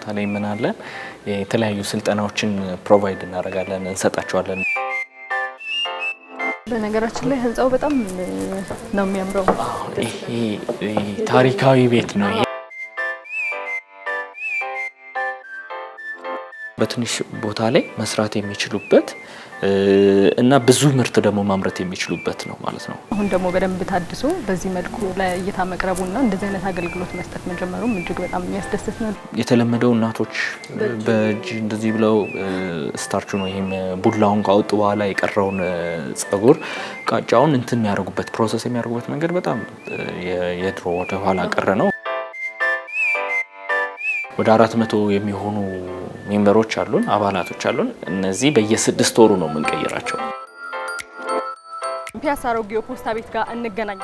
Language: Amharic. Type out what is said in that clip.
ቦታ ላይ ምን አለ የተለያዩ ስልጠናዎችን ፕሮቫይድ እናደርጋለን እንሰጣቸዋለን። በነገራችን ላይ ህንጻው በጣም ነው የሚያምረው። ይሄ ታሪካዊ ቤት ነው። በትንሽ ቦታ ላይ መስራት የሚችሉበት እና ብዙ ምርት ደግሞ ማምረት የሚችሉበት ነው ማለት ነው። አሁን ደግሞ በደንብ ታድሶ በዚህ መልኩ ለእይታ መቅረቡና እንደዚህ አይነት አገልግሎት መስጠት መጀመሩም እጅግ በጣም የሚያስደስት ነው። የተለመደው እናቶች በእጅ እንደዚህ ብለው ስታርቹ ነው ይሄም ቡላውን ካወጡ በኋላ የቀረውን ጸጉር ቃጫውን እንትን የሚያደርጉበት ፕሮሰስ የሚያደርጉበት መንገድ በጣም የድሮ ወደ ኋላ ቀረ ነው። ወደ 400 የሚሆኑ ሜምበሮች አሉን፣ አባላቶች አሉን። እነዚህ በየ6 ወሩ ነው የምንቀይራቸው። ፒያሳ አሮጌው ፖስታ ቤት ጋር እንገናኝ።